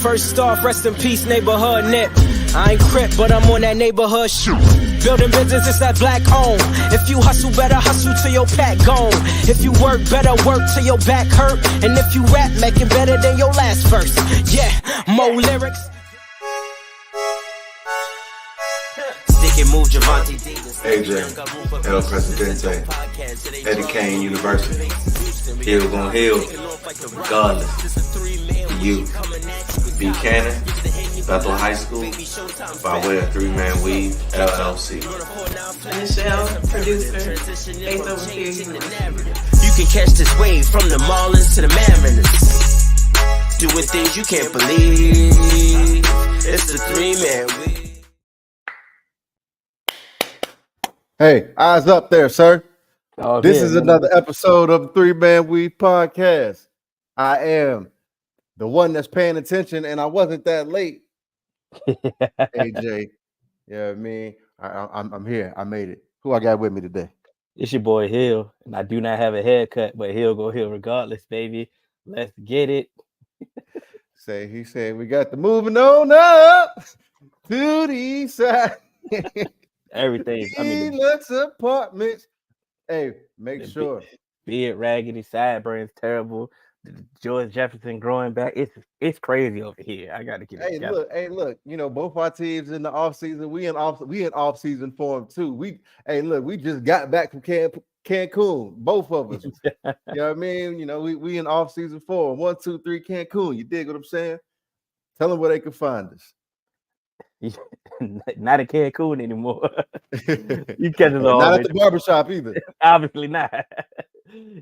First off, rest in peace, neighborhood nip. I ain't crip, but I'm on that neighborhood shoot. Building business, it's that black owned. If you hustle, better hustle till your pack gone. If you work, better work till your back hurt. And if you rap, make it better than your last verse. Yeah, more lyrics. Stick and move, Javante AJ, El Presidente, Eddie Kane University. Hill gon' heal, regardless. You, B. Cannon, Bethel High School, by way of 3-Man Weave, LLC. Michelle, producer, based over here. You can catch this wave from the Marlins to the Mariners. Doing things you can't believe. It's the 3-Man Weave. Hey, eyes up there, sir. Oh, this yeah, is man. another episode of the 3-Man Weave podcast. I am the one that's paying attention, and I wasn't that late. AJ, yeah, me. I'm here. I made it. Who I got with me today? It's your boy Hill, and I do not have a haircut, but Hill go Hill regardless, baby. Let's get it. He said we got the moving on up to the side. Everything. I mean, Deluxe apartments. Hey, make sure. beard raggedy, sideburns terrible. George Jefferson growing back. It's crazy over here. I gotta get it together. Look. You know, both our teams in the off season. We in off season form too. We just got back from Cancun. Both of us. You know what I mean? You know, we in off season form. 1, 2, 3, Cancun. You dig what I'm saying? Tell them where they can find us. Not a Cancun anymore. You catch us all. Not at the barbershop either. Obviously not.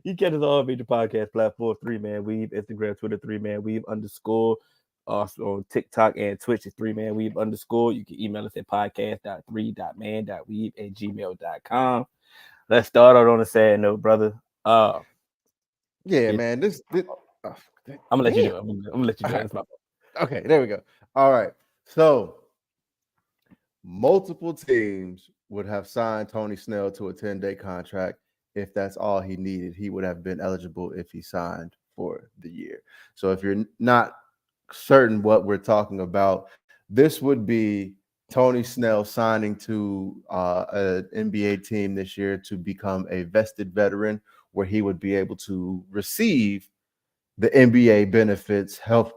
You catch us all major podcast platform, 3-Man Weave, Instagram, Twitter, 3-Man Weave _. Also on TikTok and Twitch is 3-Man Weave _. You can email us at podcast.3.man.weave@gmail.com. Let's start out on a sad note, brother. Yeah, man. This I'm gonna let you do it. I'm gonna let you do it. Okay, there we go. All right. So multiple teams would have signed Tony Snell to a 10-day contract. If that's all he needed, he would have been eligible if he signed for the year. So if you're not certain what we're talking about, this would be Tony Snell signing to an NBA team this year to become a vested veteran, where he would be able to receive the NBA benefits health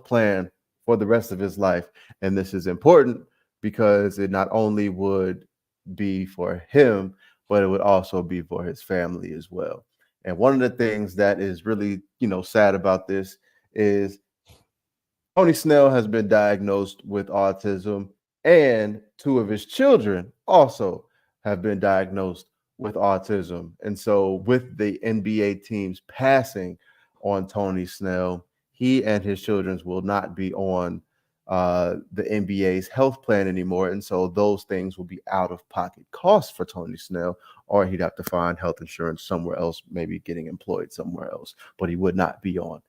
plan for the rest of his life. And this is important because it not only would be for him, but it would also be for his family as well. And one of the things that is really, sad about this is Tony Snell has been diagnosed with autism, and 2 of his children also have been diagnosed with autism. And so with the NBA teams passing on Tony Snell, he and his children will not be on the NBA's health plan anymore. And so those things will be out-of-pocket costs for Tony Snell, or he'd have to find health insurance somewhere else, maybe getting employed somewhere else, but he would not be on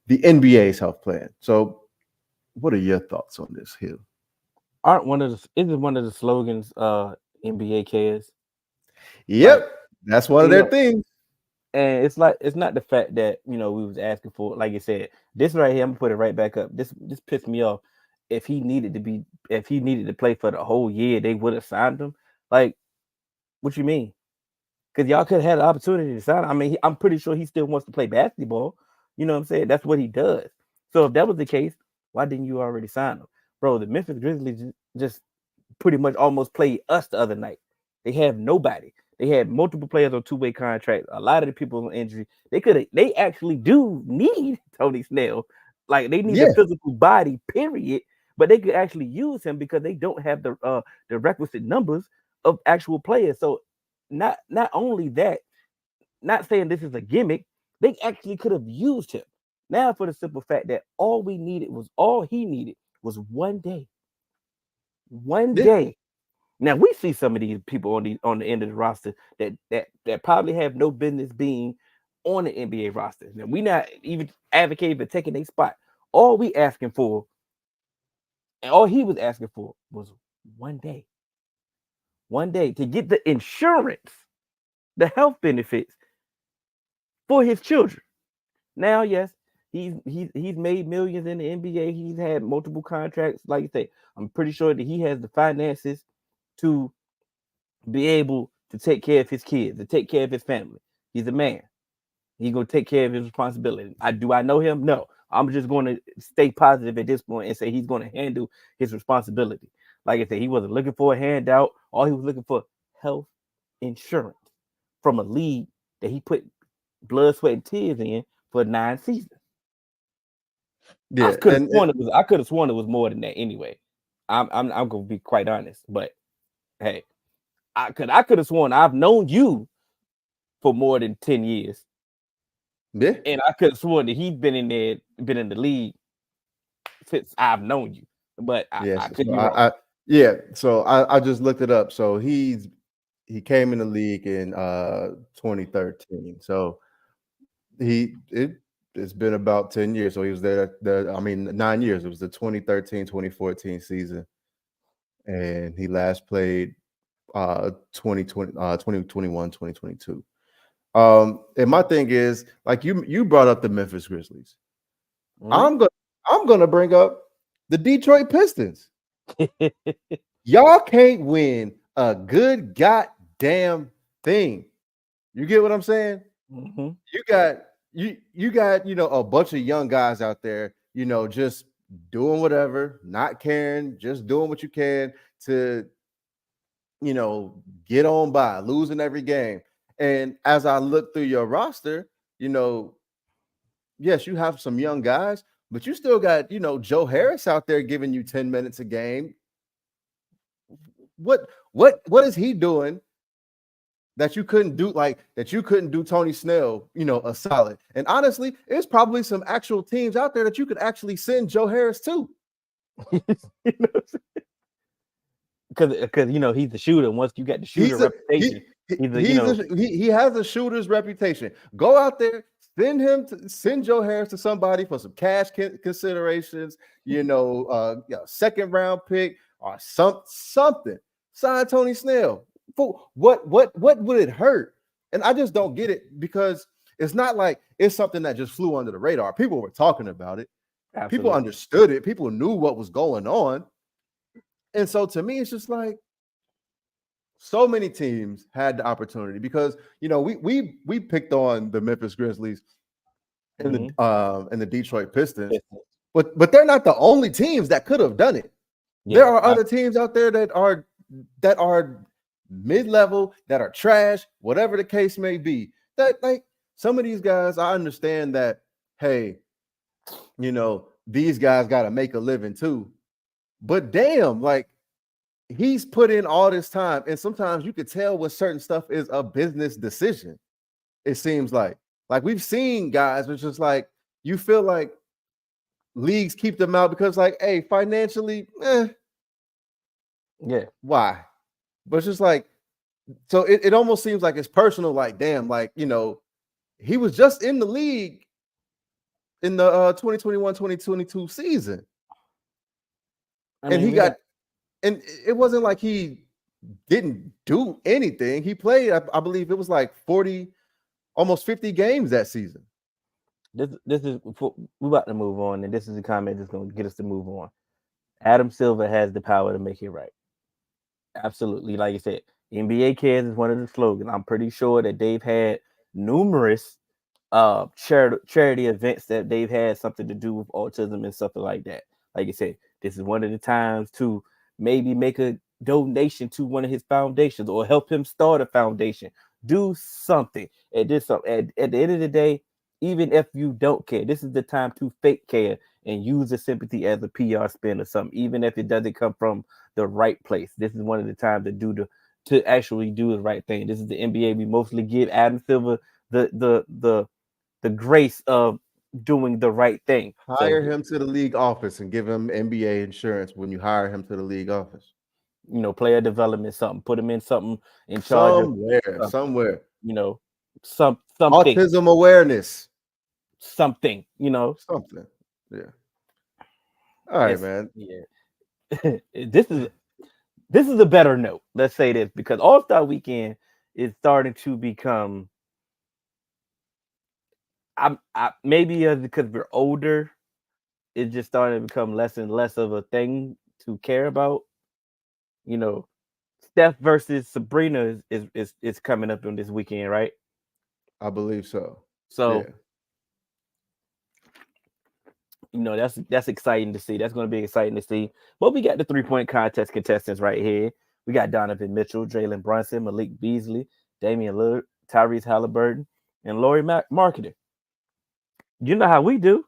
the NBA's health plan. So what are your thoughts on this, Hill? Isn't one of the slogans NBA cares? Yep, that's one of their things. And it's not the fact that we was asking for, like you said, this right here, I'm gonna put it right back up. This pissed me off. If he needed to play for the whole year, they would have signed him. Like, what you mean? Because y'all could have had the opportunity to sign him. I mean, I'm pretty sure he still wants to play basketball. You know what I'm saying? That's what he does. So if that was the case, why didn't you already sign him? Bro, the Memphis Grizzlies just pretty much almost played us the other night. They have nobody. They had multiple players on 2-way contracts. A lot of the people on injury. They actually do need Tony Snell. Like, they need a physical body, period. But they could actually use him because they don't have the requisite numbers of actual players. So not only that, not saying this is a gimmick, they actually could have used him. Now, for the simple fact that all he needed was 1 day. 1 day. Now we see some of these people on the end of the roster that probably have no business being on the NBA roster. Now we not even advocating for taking their spot. All we asking for, and all he was asking for, was 1 day. 1 day to get the insurance, the health benefits for his children. Now, yes, He's made millions in the NBA. He's had multiple contracts. Like you say, I'm pretty sure that he has the finances to be able to take care of his kids, to take care of his family. He's a man. He's gonna take care of his responsibility. I know him? No. I'm just going to stay positive at this point and say he's going to handle his responsibility. Like I said, he wasn't looking for a handout. All he was looking for health insurance from a league that he put blood, sweat, and tears in for 9 seasons. Yeah, I could have sworn it was more than that anyway. I'm gonna be quite honest, but hey, I could have sworn I've known you for more than 10 years. yeah, And I could have sworn that he's been in the league since I've known you. But I could be wrong. So I just looked it up. So he came in the league in 2013. So it's been about 10 years. So he was there 9 years. It was the 2013-2014 season. And he last played 2021-2022. And my thing is, like you brought up the Memphis Grizzlies. Mhm. I'm gonna bring up the Detroit Pistons. Y'all can't win a good goddamn thing. You get what I'm saying? Mhm. You got a bunch of young guys out there, just doing whatever, not caring, just doing what you can to get on by, losing every game. And as I look through your roster, yes, you have some young guys, but you still got, Joe Harris out there giving you 10 minutes a game. What is he doing that you couldn't do, Tony Snell, a solid? And honestly, there's probably some actual teams out there that you could actually send Joe Harris to. Because he's the shooter. Once you got the shooter reputation, he has a shooter's reputation. Go out there, send Joe Harris to somebody for some cash considerations, second round pick or something. Sign Tony Snell. For what would it hurt? And I just don't get it, because it's not like it's something that just flew under the radar. People were talking about it. Absolutely. People understood it. People knew what was going on. And so to me, it's just like so many teams had the opportunity, because we picked on the Memphis Grizzlies and the Detroit Pistons, but they're not the only teams that could have done it. Yeah, there are other teams out there that are mid-level, that are trash, whatever the case may be. That, like, some of these guys, I understand that, hey, these guys got to make a living too. But damn, like, he's put in all this time, and sometimes you could tell when certain stuff is a business decision. It seems like we've seen guys, which is like, you feel like leagues keep them out because, like, hey, financially, yeah, why? But it's just like, so it almost seems like it's personal. Like, damn, like, he was just in the league in the 2021-2022 season. And it wasn't like he didn't do anything. He played, I believe it was like 40, almost 50 games that season. This is, we're about to move on, and this is a comment that's going to get us to move on. Adam Silver has the power to make it right. Absolutely. Like you said, NBA Cares is one of the slogans. I'm pretty sure that they've had numerous charity events that they've had something to do with autism and something like that. Like you said, this is one of the times to maybe make a donation to one of his foundations or help him start a foundation. Do something. At the end of the day, even if you don't care, this is the time to fake care and use the sympathy as a PR spin or something, even if it doesn't come from the right place. This is one of the times to actually do the right thing. This is the NBA. We mostly give Adam Silver the grace of doing the right thing. Hire him to the league office and give him NBA insurance when you hire him to the league office. Player development, something. Put him in something in charge somewhere. Something. Autism awareness. Something. Something. Yeah. All right, man. Yeah. This is a better note. Let's say this, because All-Star Weekend is starting to become Maybe because we're older, it's just starting to become less and less of a thing to care about. You know, Steph versus Sabrina is coming up on this weekend, right? I believe so. So Yeah. that's exciting to see. That's going to be exciting to see. But we got the 3-point contest contestants right here. We got Donovan Mitchell, Jalen Brunson, Malik Beasley, Damian Lillard, Tyrese Halliburton, and Laurie Marketer. You know how we do.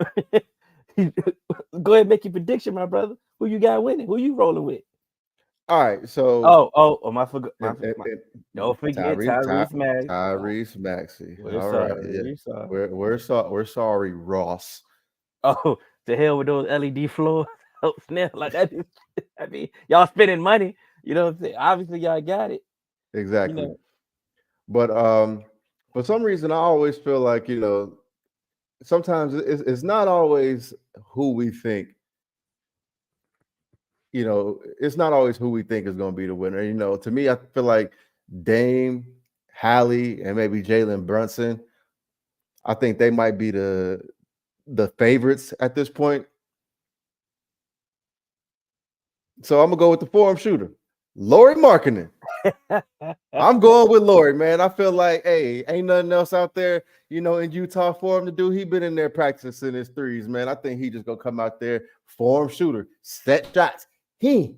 Go ahead and make your prediction, my brother. Who you got winning? Who you rolling with? All right. So I forgot. Don't forget Tyrese Maxey. Tyrese Maxey. We're All sorry. right. Yeah. We're sorry. We're sorry, Ross. Oh, to hell with those LED floors. Oh, snap. Like that is, I mean, y'all spending money. You know what I'm saying? Obviously, y'all got it. Exactly. You know. But for some reason, I always feel like, sometimes it's not always who we think. It's not always who we think is going to be the winner. To me, I feel like Dame, Hallie, and maybe Jalen Brunson, I think they might be the favorites at this point. So I'm gonna go with the forum shooter, Lauri Markkanen. I'm going with Lauri, man. I feel like, hey, ain't nothing else out there, in Utah for him to do. He been in there practicing his threes, man. I think he just gonna come out there, forum shooter, set shots. He.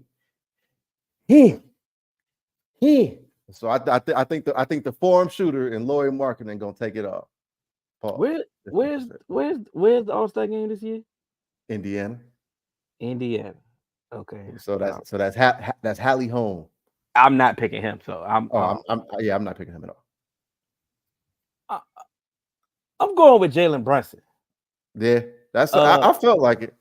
So I think the forum shooter and Lauri Markkanen gonna take it off. Where's the All-Star game this year? Indiana. Okay. So that's Hallie home. I'm not picking him, so I'm not picking him at all. I'm going with Jalen Brunson. Yeah, that's I felt like it.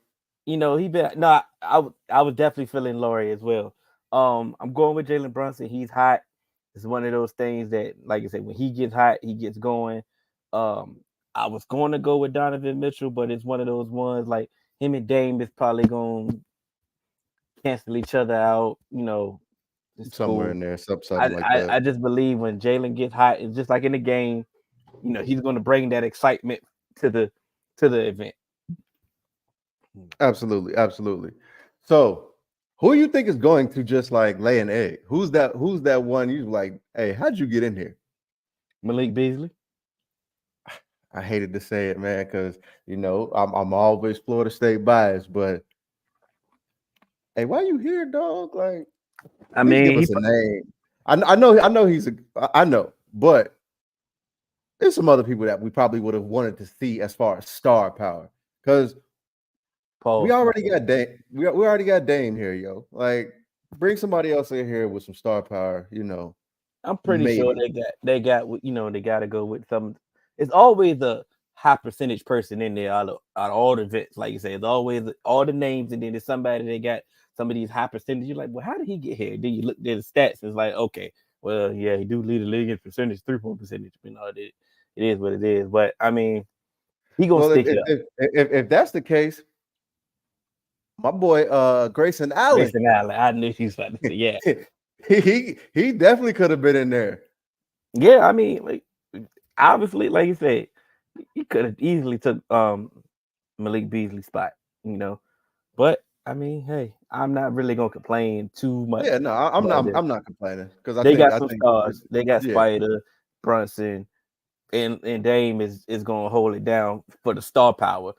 I was definitely feeling Lauri as well. I'm going with Jalen Brunson. He's hot. It's one of those things that, like I said, when he gets hot, he gets going. I was going to go with Donovan Mitchell, but it's one of those ones like him and Dame is probably going to cancel each other out. Somewhere in there, something like that. I just believe when Jalen gets hot, it's just like in the game. He's going to bring that excitement to the event. Absolutely. So, who you think is going to just like lay an egg? Who's that one you like, hey, how'd you get in here? Malik Beasley. I hated to say it, man, because I'm always Florida State biased, but hey, why you here, dog? Like, I mean, give us a name. I know, but there's some other people that we probably would have wanted to see as far as star power, because we already got Dame. We already got Dame here, yo. Like, bring somebody else in here with some star power. I'm pretty sure they got they got to go with some. It's always a high percentage person in there out of all the events. Like you say, it's always all the names, and then there's somebody they got some of these high percentage. You're like, well, how did he get here? Then you look at the stats, and it's like, okay, well, yeah, he do lead the league in percentage, 3-point percentage. It is what it is. But I mean, he gonna stick it up. If that's the case, my boy Grayson Allen. I knew he was about to say, yeah. he definitely could have been in there. Yeah, I mean, like, obviously, like you said, he could have easily took Malik Beasley's spot, But I mean, hey, I'm not really gonna complain too much. Yeah, no, I'm not complaining because they got some stars. They got Spider, Brunson, and Dame is gonna hold it down for the star power.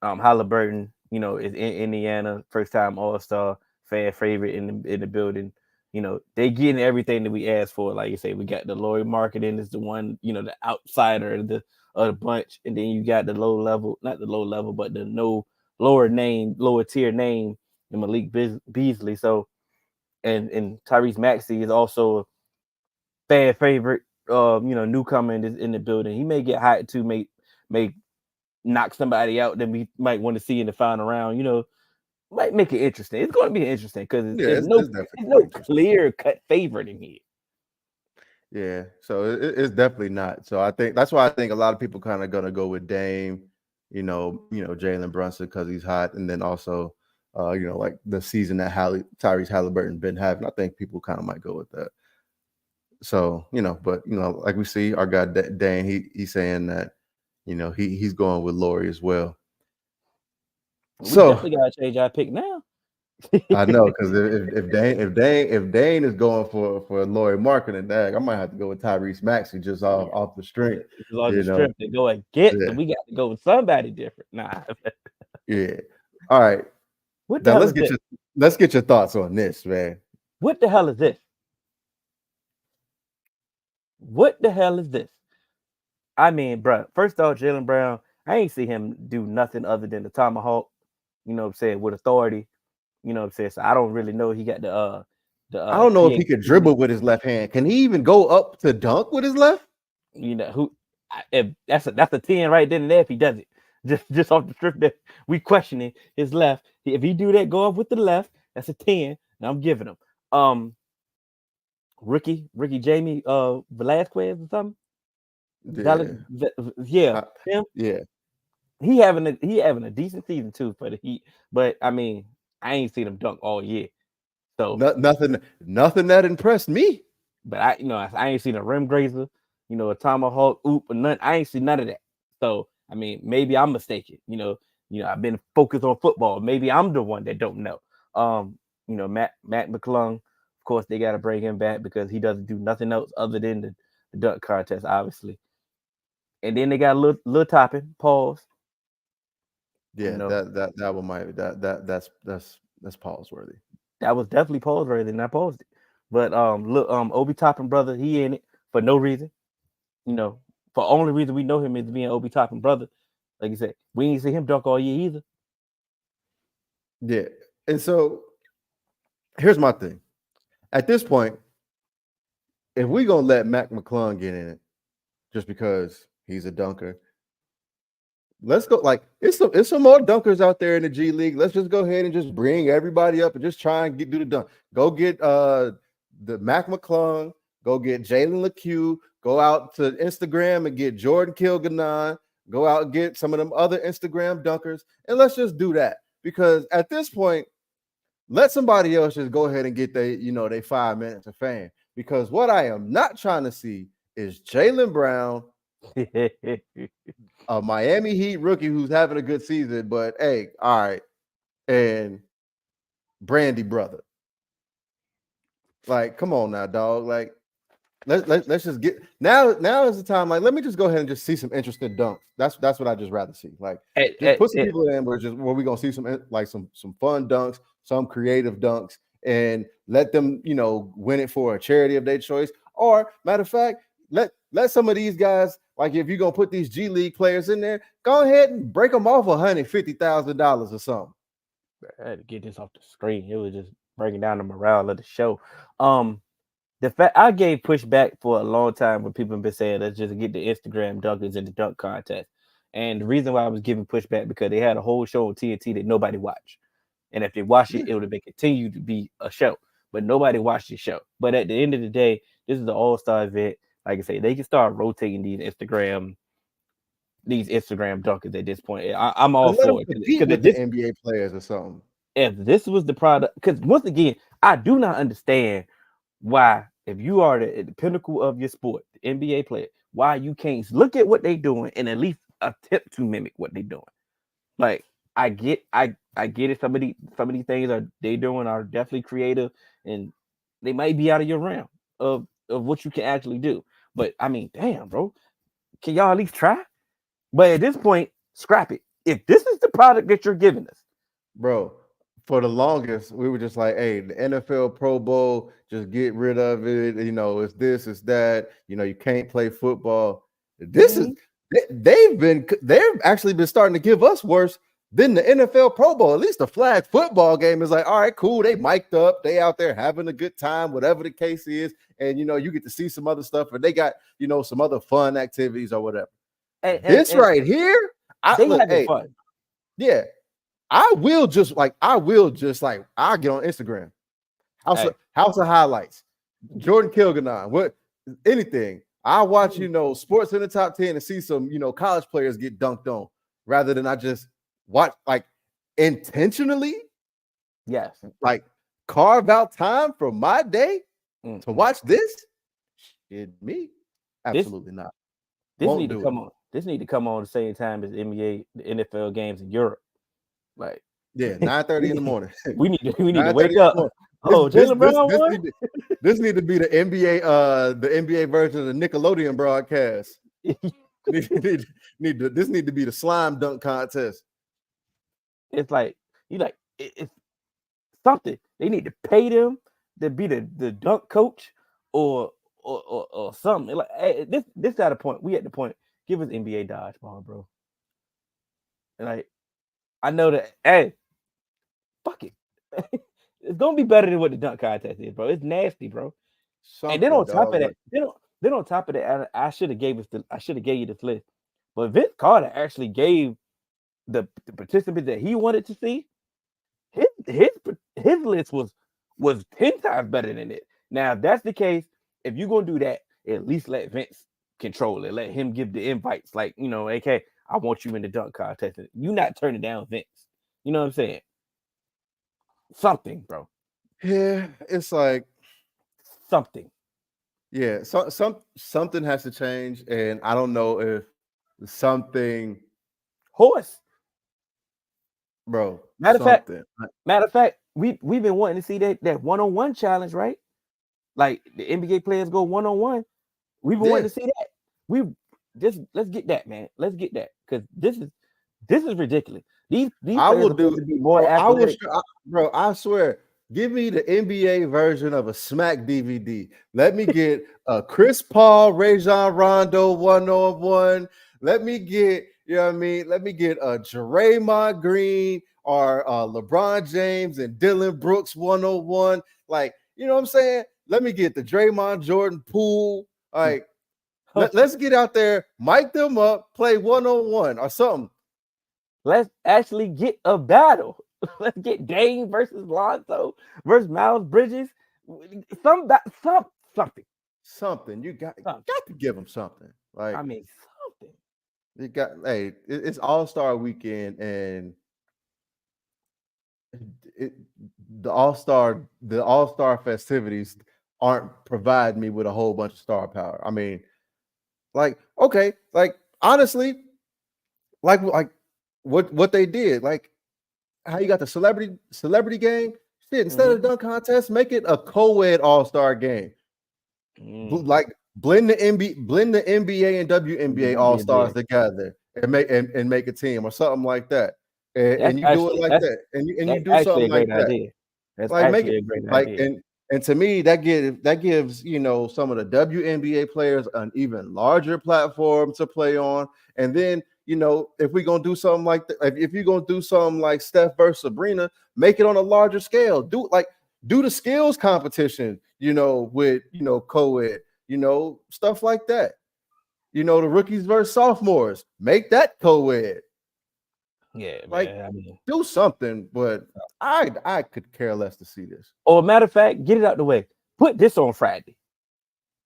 Halliburton, is in Indiana, first time All-Star, fan favorite in the building. They getting everything that we asked for. Like you say, we got the Lauri Markkanen is the one, the outsider of the bunch, and then you got the low level, not the low level, but the lower tier name, and Malik Beasley. So, and Tyrese Maxey is also a fan favorite. Newcomer in the building. He may get hot too, may knock somebody out that we might want to see in the final round. Might make it interesting. It's going to be interesting because there's no clear cut favorite in here. Yeah, so it's definitely not. So I think that's why I think a lot of people kind of gonna go with Dame, Jalen Brunson because he's hot, and then also, like the season that Tyrese Halliburton been having. I think people kind of might go with that. So but like we see our guy Dane, he's saying that he's going with Laurie as well. We So definitely gotta change our pick now. I know, because if Dane is going for Laurie Marketing, I might have to go with Tyrese Maxey just off the strength. It's on the strength to go and get, but we got to go with somebody different. Nah. Yeah. All right. What the hell is this? Let's get your thoughts on this, man. What the hell is this? What the hell is this? I mean, bro, first off, Jaylen Brown, I ain't see him do nothing other than the tomahawk, you know what I'm saying, with authority. You know what I'm saying? So I don't really know. He got the I don't know if he could dribble with his left hand. Can he even go up to dunk with his left? You know if that's a 10 right then and there if he does it. Just off the strip that we questioning his left. If he do that, go up with the left, that's a 10. Now I'm giving him. Ricky Jamie Velasquez or something. Yeah. Him. Yeah. He having a decent season too for the Heat, but I mean, I ain't seen him dunk all year. So nothing that impressed me. But I ain't seen a rim grazer, a tomahawk, oop, or none. I ain't seen none of that. So I mean, maybe I'm mistaken. I've been focused on football. Maybe I'm the one that don't know. Matt McClung, of course, they got to bring him back because he doesn't do nothing else other than the dunk contest, obviously. And then they got Lil Toppin, pause. Yeah, that one might that's pause worthy. That was definitely pause worthy, and I paused it. But Obi Toppin brother, he in it for no reason. For only reason we know him is being Obi Toppin brother. Like you said, we ain't see him dunk all year either. Yeah, and so here's my thing. At this point, if we gonna let Mac McClung get in it, just because he's a dunker, let's go. Like it's some more dunkers out there in the G League. Let's just go ahead and just bring everybody up and just try and do the dunk. Go get the Mac McClung. Go get Jalen LeCue. Go out to Instagram and get Jordan Kilganon. Go out and get some of them other Instagram dunkers, and let's just do that. Because at this point, let somebody else just go ahead and get they 5 minutes of fame. Because what I am not trying to see is Jaylen Brown, a Miami Heat rookie who's having a good season, but hey, all right, and Brandy brother. Like, come on now, dog. Like, let's just get now is the time. Like, let me just go ahead and just see some interesting dunks. That's what I just rather see. Like, just put some people in where we're gonna see some fun dunks, some creative dunks, and let them win it for a charity of their choice. Or matter of fact, let some of these guys, like if you're gonna put these G League players in there, go ahead and break them off $150,000 or something. I had to get this off the screen. It was just breaking down the morale of the show. The fact I gave pushback for a long time when people have been saying let's just get the Instagram dunkers in the dunk contest. And the reason why I was giving pushback because they had a whole show on TNT that nobody watched. And if they watched it, it would have been continued to be a show. But nobody watched the show. But at the end of the day, this is the all-star event. Like I say, they can start rotating these Instagram dunkers at this point. I'm all for it. Because the NBA players or something. If this was the product, because once again, I do not understand why, if you are the pinnacle of your sport, the NBA player, why you can't look at what they're doing and at least attempt to mimic what they're doing. Like, I get it. Some of these things they doing are definitely creative, and they might be out of your realm of what you can actually do. But I mean, damn, bro, can y'all at least try? But at this point, scrap it. If this is the product that you're giving us, bro. For the longest, we were just like, hey, the NFL Pro Bowl, just get rid of it. It's this, it's that. You can't play football. This is they've actually been starting to give us worse than the NFL Pro Bowl. At least the flag football game is like, all right, cool. They mic'd up. They out there having a good time, whatever the case is. And, you get to see some other stuff. And they got, some other fun activities or whatever. This right here, they having fun. Yeah. I'll get on Instagram. House of highlights. Jordan Kilganon. Anything. I watch, sports in the top 10 and see some, college players get dunked on rather than I just watch like intentionally. Yes. Like carve out time from my day to watch this. Shit, me. Absolutely not. This need to come on. this need to come on the same time as the NBA, the NFL games in Europe. Like, Yeah, 9:30 in the morning. we need to 9:30 wake in the up. morning. Oh, Jaylen Brown won? This need to be the NBA version of the Nickelodeon broadcast. This need to be the slime dunk contest. It's like it's something. They need to pay them to be the dunk coach or something. Like, hey, this at a point. We at the point. Give us NBA dodgeball, bro. And like, I know that. Hey, fuck it. It's gonna be better than what the dunk contest is, bro. It's nasty, bro. Something, and then on top dog, of that, then on top of that, I should have gave you this list. But Vince Carter actually gave the participants that he wanted to see. His list was 10 times better than it. Now, if that's the case, if you're gonna do that, at least let Vince control it. Let him give the invites. Like, AK, I want you in the dunk contest. You not turning down Vince. You know what I'm saying? Something, bro. Yeah, it's like something. Yeah, something has to change, and I don't know if something horse, bro. Matter of fact, we've been wanting to see that one-on-one challenge, right? Like the NBA players go one-on-one. We've been wanting to see that. Let's get that, man. Let's get that, because this is ridiculous. These I will do to be more athletic. Bro, I swear. Give me the NBA version of a Smack DVD. Let me get a Chris Paul, Rajon Rondo one-on-one. Let me get, Let me get a Draymond Green or LeBron James and Dylan Brooks one-on-one. Like, you know what I'm saying? Let me get the Draymond Jordan pool. Like, let's get out there, mic them up, play one-on-one or something. Let's actually get a battle. Let's get Dame versus Lonzo versus Miles Bridges. Something. Something. You got to give them something. Like, something. You got. Hey, it's All-Star weekend, and the All-Star festivities aren't providing me with a whole bunch of star power. I mean, like, okay, like honestly, like what they did, like. How you got the celebrity game? Shit, instead of dunk contest, make it a co-ed all-star game. Like blend the NBA and WNBA all-stars together and make a team or something like that. And you do it like that. And you do something like that. That's like make it a great like idea. and to me that gives some of the WNBA players an even larger platform to play on. And then if we're gonna do something like that, if you're gonna do something like Steph versus Sabrina, make it on a larger scale. Do the skills competition, with co-ed, stuff like that. The rookies versus sophomores, make that co-ed. Yeah, like man, do something, but I could care less to see this. Or matter of fact, get it out the way. Put this on Friday.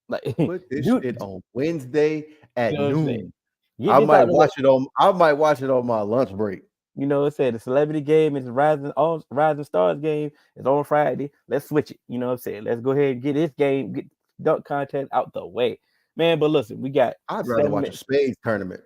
Like put this shit on Wednesday at noon. I might watch it on my lunch break. It said the celebrity game is Rising Stars game is on Friday. Let's switch it. You know what I'm saying? Let's go ahead and get this game, get dunk contest out the way. Man, but listen, I'd rather watch a spades tournament.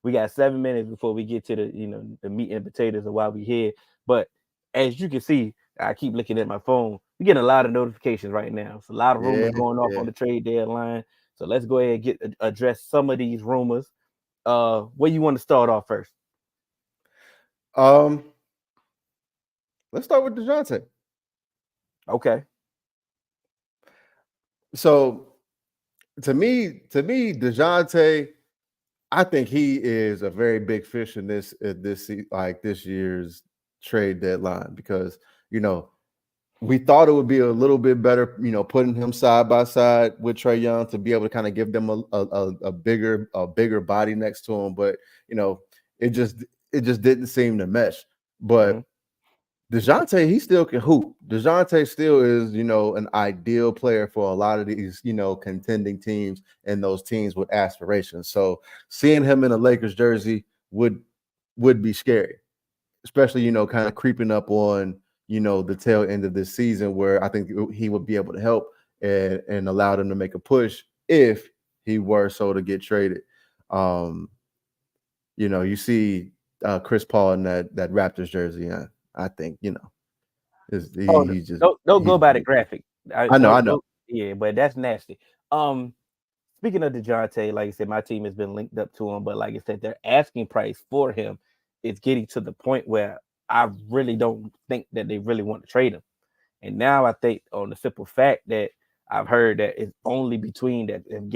We got 7 minutes before we get to the meat and potatoes of why we here. But as you can see, I keep looking at my phone. We're getting a lot of notifications right now. It's a lot of rumors going off on the trade deadline. So let's go ahead and address some of these rumors. Where you want to start off first? Let's start with DeJounte. Okay. So to me, DeJounte, I think he is a very big fish in this year's trade deadline, because we thought it would be a little bit better, putting him side by side with Trae Young to be able to kind of give them a bigger body next to him, but it just didn't seem to mesh. But DeJounte, he still can hoop. DeJounte still is, an ideal player for a lot of these, contending teams and those teams with aspirations. So seeing him in a Lakers jersey would be scary, especially, kind of creeping up on, the tail end of this season, where I think he would be able to help and allow them to make a push if he were so to get traded. You see Chris Paul in that Raptors jersey. I think he just don't go by the graphic. I know. Yeah, but that's nasty. Speaking of DeJounte, like I said, my team has been linked up to him, but like I said, their asking price for him is getting to the point where I really don't think that they really want to trade him. And now I think on the simple fact that I've heard that it's only between that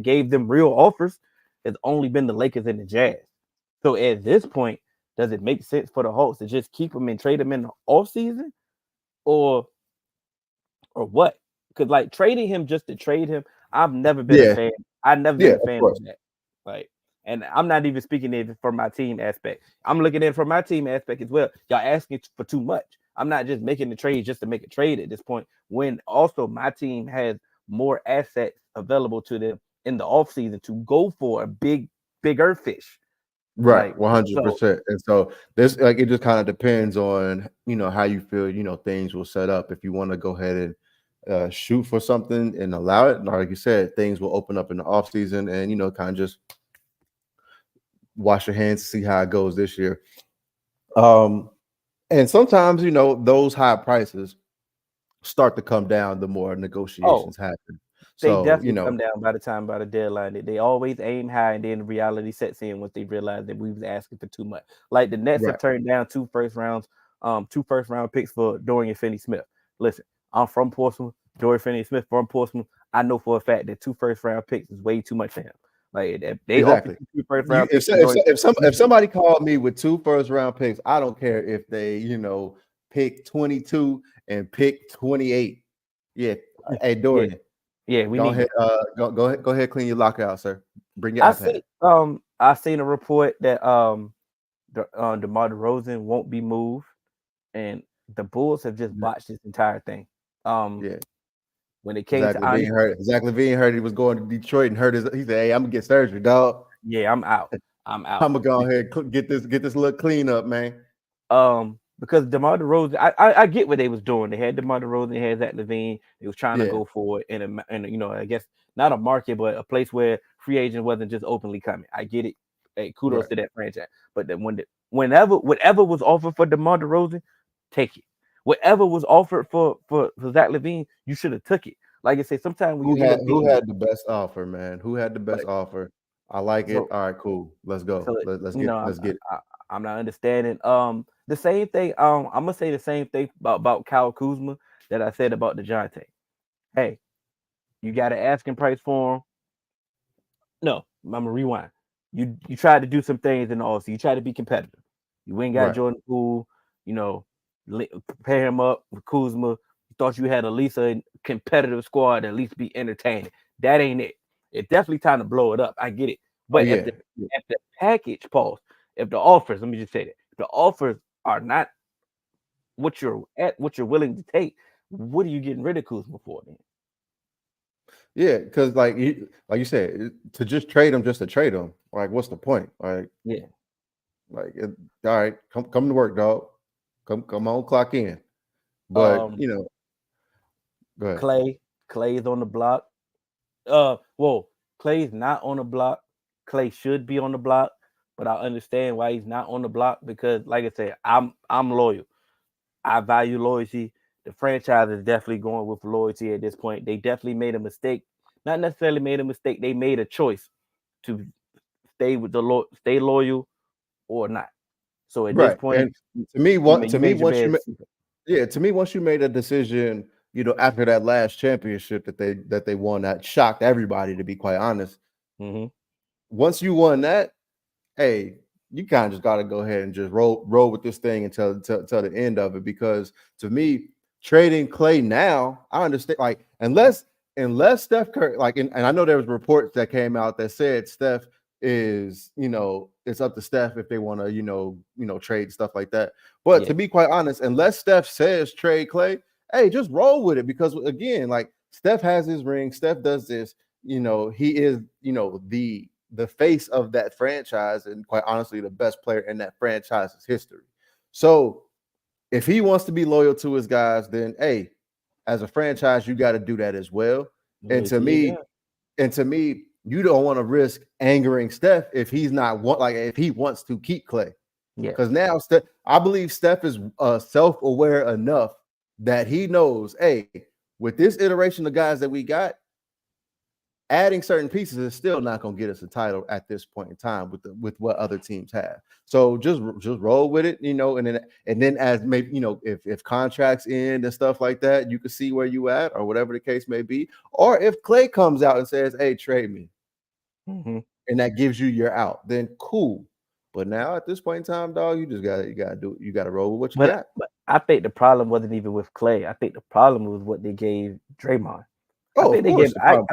gave them real offers, has only been the Lakers and the Jazz. So at this point, does it make sense for the Hawks to just keep him and trade him in the offseason? Or what? Because like trading him just to trade him, I've never been a fan. I've never been a fan of that. Like, and I'm not even speaking it from my team aspect. I'm looking at it from my team aspect as well. Y'all asking for too much. I'm not just making the trade just to make a trade at this point, when also my team has more assets available to them in the offseason to go for a bigger fish. Right, 100%. And so this, like, it just kind of depends on how you feel things will set up. If you want to go ahead and shoot for something and allow it, like you said, things will open up in the offseason, and kind of just wash your hands, see how it goes this year. And sometimes those high prices start to come down the more negotiations happen. They definitely come down by the deadline. They always aim high, and then reality sets in once they realize that we was asking for too much. Like the Nets have turned down 2 first round picks for Dorian Finney-Smith. Listen, I'm from Portsmouth. Dorian Finney-Smith from Portsmouth. I know for a fact that 2 first round picks is way too much for him. Like they offered 2 first round picks. If somebody called me with 2 first round picks, I don't care if they pick 22 and pick 28. Yeah, hey Dorian. Yeah, we go need ahead. Go ahead, clean your lockout, sir. Bring your iPad. I seen a report that DeMar DeRozan won't be moved, and the Bulls have just botched this entire thing. When it came Zach LaVine heard he was going to Detroit and he said, "Hey, I'm gonna get surgery, dog. Yeah, I'm out. I'm gonna go ahead and get this little clean up, man." Because DeMar DeRozan, I get what they was doing. They had DeMar DeRozan, they had Zach LaVine. They was trying to go for it in I guess not a market, but a place where free agent wasn't just openly coming. I get it. Hey, kudos to that franchise. But then whatever was offered for DeMar DeRozan, take it. Whatever was offered for Zach LaVine, you should have took it. Like I said, sometimes when who had the best offer, man? Who had the best offer? I like it. All right, cool. Let's go. Let's get it. I'm not understanding. The same thing. I'm gonna say the same thing about Kyle Kuzma that I said about DeJounte. Hey, you got an asking price for him. No, I'm gonna rewind. You tried to do some things in the offseason. You tried to be competitive. You ain't got Jordan Poole. Pair him up with Kuzma. You thought you had at least a competitive squad to at least be entertaining. That ain't it. It's definitely time to blow it up. I get it. But if the package if the offers, let me just say that, if the offers are not what you're willing to take, what are you getting rid of Kuzma for then? Yeah, because like you said, to just trade him just to trade him, like what's the point? Like all right, come to work, dog. Come on, clock in. But go ahead. Clay's on the block. Clay's not on the block. Clay should be on the block, but I understand why he's not on the block because, like I said, I'm loyal. I value loyalty. The franchise is definitely going with loyalty at this point. They definitely made a mistake. Not necessarily made a mistake. They made a choice to stay loyal or not. So at this point, and to me, once you made a decision, after that last championship that they won, that shocked everybody, to be quite honest. Mm-hmm. Once you won that, hey, you kind of just got to go ahead and just roll with this thing until the end of it. Because to me, trading Clay now, I understand, like, unless Steph Curry, like, and I know there was reports that came out that said Steph is, it's up to Steph if they want to, trade stuff like that. But to be quite honest, unless Steph says trade Clay, hey, just roll with it. Because again, like, Steph has his ring, Steph does this, he is, the face of that franchise, and quite honestly, the best player in that franchise's history. So if he wants to be loyal to his guys, then hey, as a franchise, you got to do that as well. And to me, you don't want to risk angering Steph if he's not if he wants to keep Klay. Yeah. Because now I believe Steph is self-aware enough that he knows, hey, with this iteration of guys that we got, adding certain pieces is still not going to get us a title at this point in time with what other teams have. So just roll with it, and then as maybe, if contracts end and stuff like that, you can see where you at or whatever the case may be. Or if Klay comes out and says, hey, trade me, and that gives you your out, then cool. But now at this point in time, dog, you gotta roll with what you got. But I think the problem wasn't even with Klay. I think the problem was what they gave Draymond. I think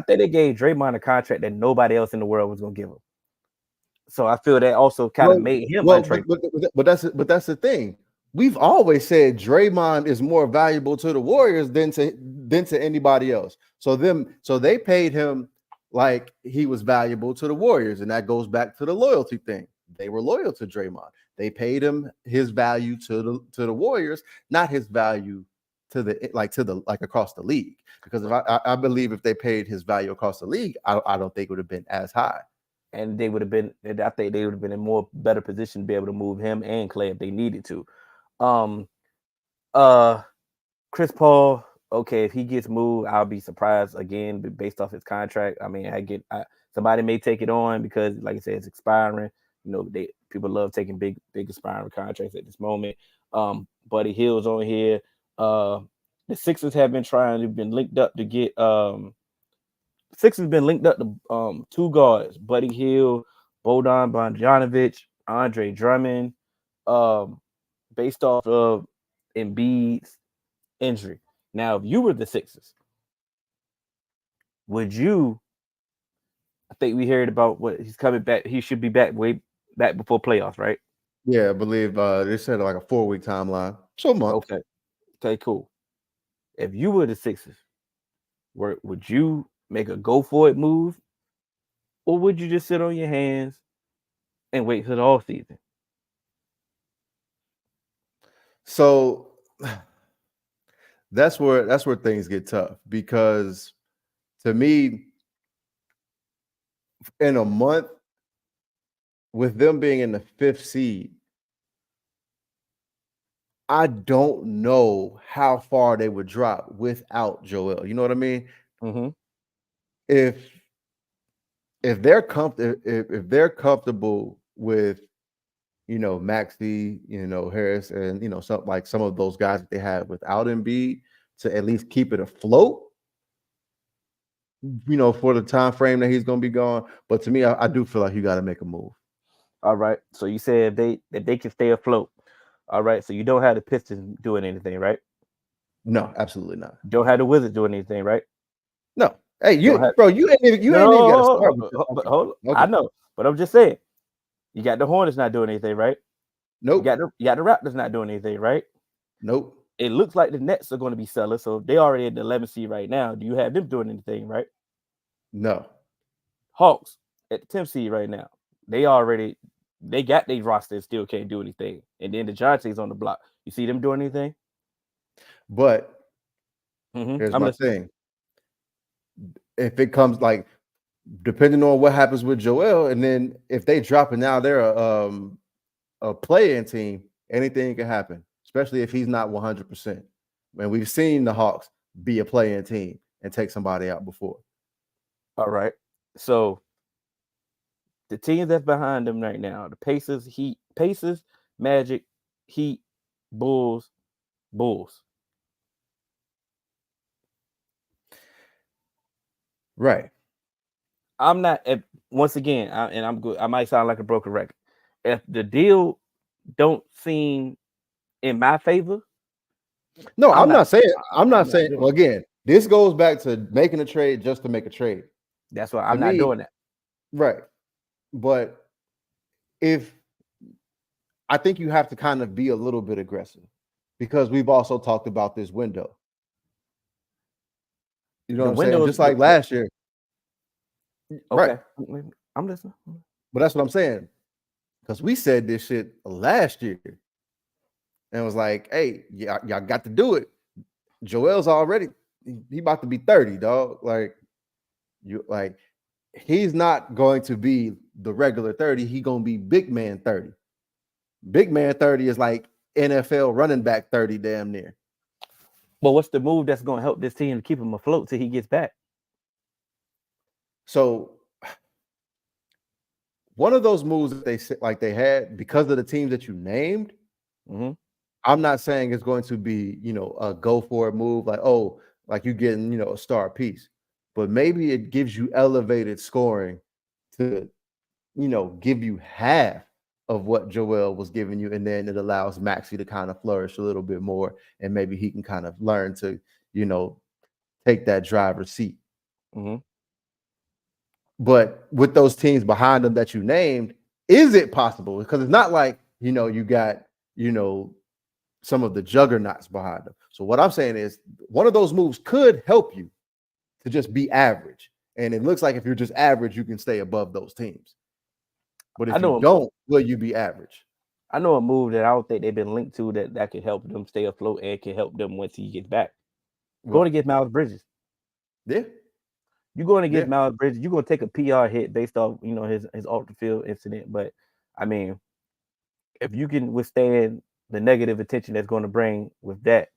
they gave Draymond a contract that nobody else in the world was gonna give him. So I feel that also kind of made him untradeable. But that's the thing. We've always said Draymond is more valuable to the Warriors than to anybody else. So they paid him like he was valuable to the Warriors, and that goes back to the loyalty thing. They were loyal to Draymond. They paid him his value to the Warriors, not his value to across the league. Because I believe if they paid his value across the league, I don't think it would have been as high. And I think they would have been in more better position to be able to move him and Klay if they needed to. Chris Paul, okay, if he gets moved, I'll be surprised again based off his contract. I mean, somebody may take it on because, like I said, it's expiring. People love taking big expiring contracts at this moment. Buddy Hield's on here. The Sixers have been trying. They've been linked up to get. Sixers been linked up to two guards: Buddy Hield, Bojan Bogdanovic, Andre Drummond. Based off of Embiid's injury. Now, if you were the Sixers, would you? I think we heard about what he's coming back. He should be back way back before playoffs, right? Yeah, I believe they said like a 4-week timeline. So much. Okay, cool. If you were the Sixers, would you make a go for it move, or would you just sit on your hands and wait for the off season? So that's where things get tough, because to me, in a month, with them being in the 5th seed, I don't know how far they would drop without Joel. You know what I mean? Mm-hmm. If they're comfortable with, Maxey, Harris, and some of those guys that they have without Embiid, to at least keep it afloat, for the time frame that he's going to be gone. But to me, I do feel like you got to make a move. All right. So you said if they can stay afloat. All right. So you don't have the Pistons doing anything, right? No, absolutely not. You don't have the Wizards doing anything, right? No. Hey, you ain't even got to start with this. Hold on. Okay. I know, but I'm just saying. You got the Hornets not doing anything, right? Nope. You got the Raptors not doing anything, right? Nope. It looks like the Nets are going to be sellers, so they already at the 11th seed right now. Do you have them doing anything, right? No. Hawks at the 10th seed right now. They got their roster and still can't do anything. And then the Giants on the block. You see them doing anything? But here's my thing. If it comes depending on what happens with Joel, and then if they drop it now, they're a play-in team, anything can happen, especially if he's not 100%. And we've seen the Hawks be a play-in team and take somebody out before. All right. So the teams that's behind them right now, the Pacers, Magic, Heat, Bulls. Right. I'm not. Once again, I'm good. I might sound like a broken record. If the deal don't seem in my favor, no, I'm not saying. Well, again, this goes back to making a trade just to make a trade. That's why I'm not doing that. Right. But I think you have to kind of be a little bit aggressive, because we've also talked about this window. You know what I'm saying? Just like last year. Okay. Right. I'm listening. But that's what I'm saying. Because we said this shit last year. And it was like, hey, y'all got to do it. Joel's already, he about to be 30, dog. he's not going to be the regular 30. He's going to be big man 30. Big man 30 is like NFL running back 30 damn near. But what's the move that's going to help this team to keep him afloat till he gets back? So one of those moves that they had because of the teams that you named, I'm not saying it's going to be, a go for it move like, oh, like you getting, a star piece, but maybe it gives you elevated scoring to, give you half of what Joel was giving you. And then it allows Maxey to kind of flourish a little bit more. And maybe he can kind of learn to, take that driver's seat. But with those teams behind them that you named, is it possible? Because it's not like, you got, some of the juggernauts behind them. So what I'm saying is one of those moves could help you to just be average. And it looks like if you're just average, you can stay above those teams. But if you don't, will you be average? I know a move that I don't think they've been linked to that could help them stay afloat and can help them once he gets back. Going to get Miles Bridges. Yeah. You're going to get Miles Bridges. You're going to take a PR hit based off, his off the field incident. But I mean, if you can withstand the negative attention that's going to bring with that,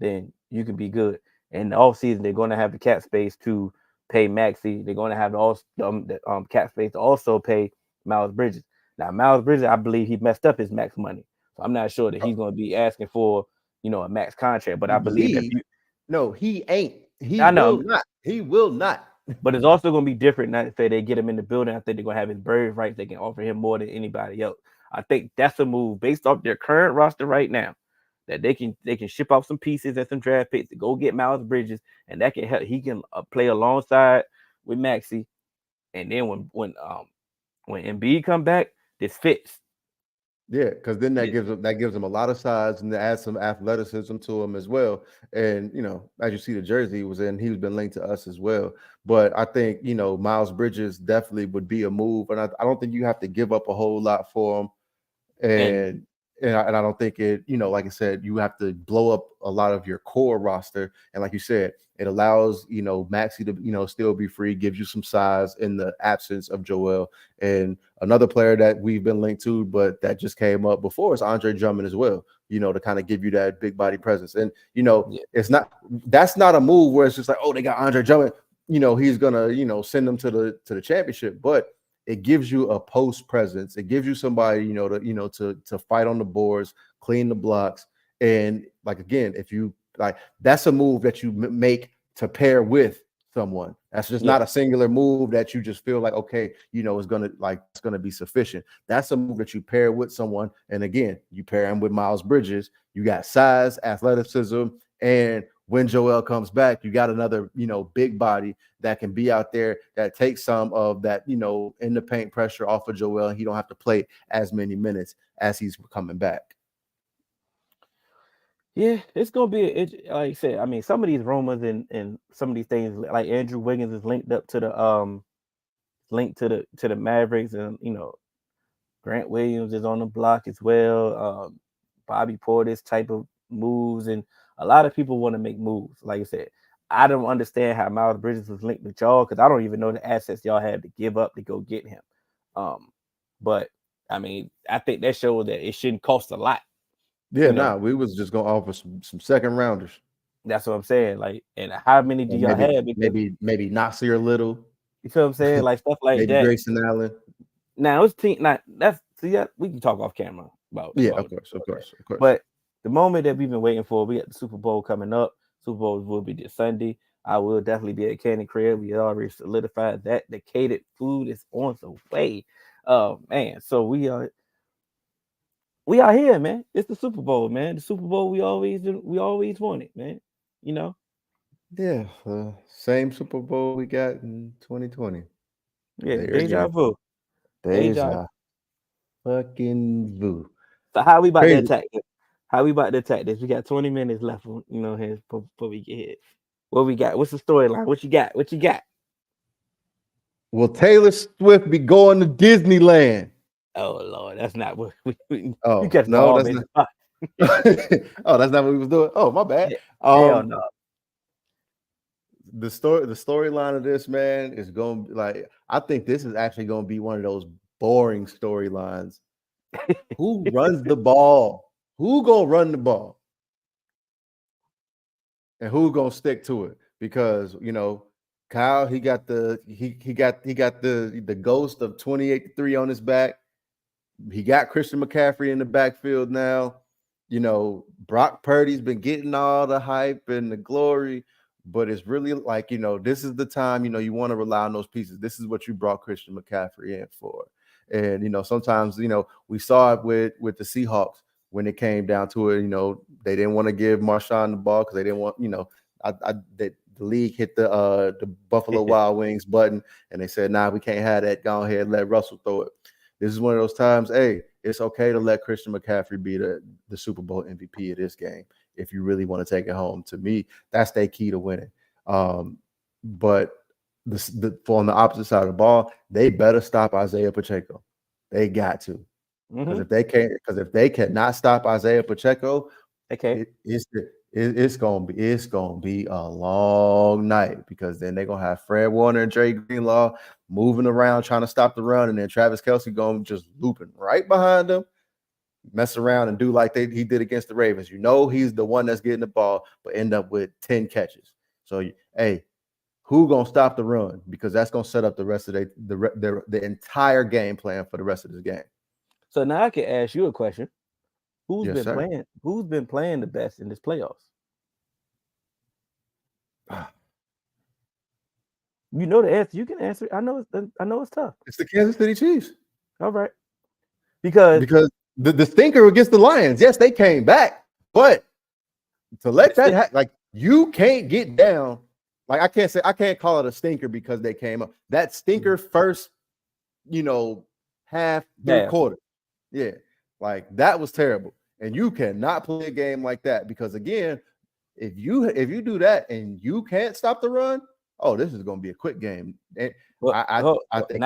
then you can be good. And all season, they're going to have the cap space to pay Maxey. They're going to have the cap space to also pay Miles Bridges. Now, Miles Bridges, I believe he messed up his max money. So I'm not sure that he's going to be asking for, a max contract. But I believe that no, he ain't. I know. Will not. He will not. But it's also going to be different. Not to say they get him in the building. I think they're going to have his bird rights. They can offer him more than anybody else. I think that's a move based off their current roster right now that they can ship off some pieces and some draft picks to go get Miles Bridges, and that can help. He can play alongside with Maxey, and then when Embiid come back, this fits. Yeah, because then that gives him a lot of size and adds some athleticism to him as well. And as you see the jersey he was in, he's been linked to us as well. But I think Miles Bridges definitely would be a move, and I don't think you have to give up a whole lot for him. And I don't think it, like I said, you have to blow up a lot of your core roster. And like you said, it allows, Maxey to, still be free, gives you some size in the absence of Joel. And another player that we've been linked to, but that just came up before is Andre Drummond as well, to kind of give you that big body presence. And, that's not a move where it's just like, oh, they got Andre Drummond, he's going to, send them to the championship. But it gives you a post presence. It gives you somebody, to fight on the boards, clean the blocks. And like, again, if you like, that's a move that you make to pair with someone. That's just not a singular move that you just feel like, okay, it's going to be sufficient. That's a move that you pair with someone. And again, you pair him with Miles Bridges. You got size, athleticism, and when Joel comes back, you got another, big body that can be out there that takes some of that, in the paint pressure off of Joel. He don't have to play as many minutes as he's coming back. Yeah, it's gonna be like I said. I mean, some of these rumors and some of these things, like Andrew Wiggins is linked up to the Mavericks, and Grant Williams is on the block as well. Bobby Portis type of moves, and a lot of people want to make moves. Like I said, I don't understand how Miles Bridges was linked with y'all because I don't even know the assets y'all had to give up to go get him. But I mean, I think that shows that it shouldn't cost a lot. Yeah, we was just gonna offer some second rounders. That's what I'm saying. Like, and how many do y'all have? Maybe Nasir Little. You feel what I'm saying? Like stuff like maybe that. Grayson Allen. Now it's team. Now we can talk off camera about. Of course. But the moment that we've been waiting for, we got the Super Bowl coming up. Super Bowl will be this Sunday. I will definitely be at Cannon Crib. We already solidified that. The catered food is on the way. Man, so we are here, man. It's the Super Bowl, man. The Super Bowl we always wanted, man. Yeah, same Super Bowl we got in 2020. Yeah, deja vu. Deja fucking vu. So how we about to attack this? How we about to attack this? We got 20 minutes left, here before we get hit. What we got? What's the storyline? What you got? Will Taylor Swift be going to Disneyland? Oh Lord, that's not what we oh no, that's not. Oh, that's not what we was doing. Oh, my bad. Hell no. the storyline of this, man, is going to be like, I think this is actually going to be one of those boring storylines. Who runs the ball? Who gonna run the ball? And who gonna stick to it? Because Kyle, he got the ghost of 28-3 on his back. He got Christian McCaffrey in the backfield now. Brock Purdy's been getting all the hype and the glory, but it's really like, this is the time, you want to rely on those pieces. This is what you brought Christian McCaffrey in for. And, sometimes, we saw it with the Seahawks when it came down to it. They didn't want to give Marshawn the ball because they didn't want, the league hit the Buffalo Wild Wings button and they said, nah, we can't have that. Go ahead, let Russell throw it. This is one of those times, hey, it's okay to let Christian McCaffrey be the Super Bowl MVP of this game if you really want to take it home. To me, that's their key to winning. But on the opposite side of the ball, they better stop Isaiah Pacheco. They got to. Because if they cannot stop Isaiah Pacheco, it's gonna be a long night, because then they're gonna have Fred Warner and Dre Greenlaw moving around trying to stop the run, and then Travis Kelce going just looping right behind them, mess around and do like he did against the Ravens. He's the one that's getting the ball, but end up with 10 catches. So hey, who gonna stop the run? Because that's gonna set up the rest of the entire game plan for the rest of this game. So now I can ask you a question. Who's been playing the best in this playoffs? You know the answer. You can answer it. I know it's tough. It's the Kansas City Chiefs. All right. Because the stinker against the Lions, yes, they came back, but to let that like, you can't get down. Like, I can't call it a stinker because they came up. That stinker first, half through quarter. Yeah. Like, that was terrible. And you cannot play a game like that, because again, if you do that and you can't stop the run, this is going to be a quick game. And I think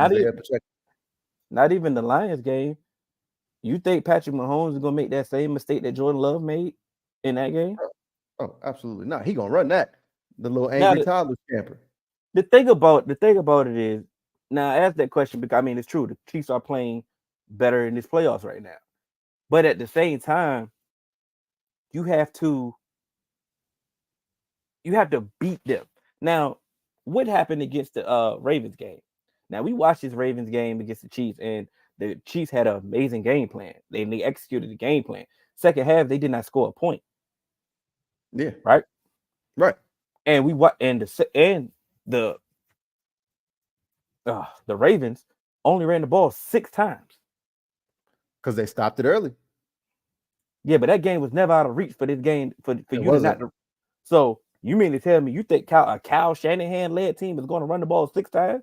not even the Lions game. You think Patrick Mahomes is going to make that same mistake that Jordan Love made in that game? Oh, absolutely not. He going to run that. The little angry toddler scamper. The thing about it is, now I asked that question because it's true. The Chiefs are playing better in this playoffs right now. But at the same time, you have to beat them. Now, what happened against the Ravens game? Now, we watched this Ravens game against the Chiefs, and the Chiefs had an amazing game plan. They executed the game plan. Second half, they did not score a point. Yeah. Right. And the Ravens only ran the ball 6 times because they stopped it early. Yeah, but that game was never out of reach for this game for you to not. So you mean to tell me you think a Kyle Shanahan led team is going to run the ball 6 times?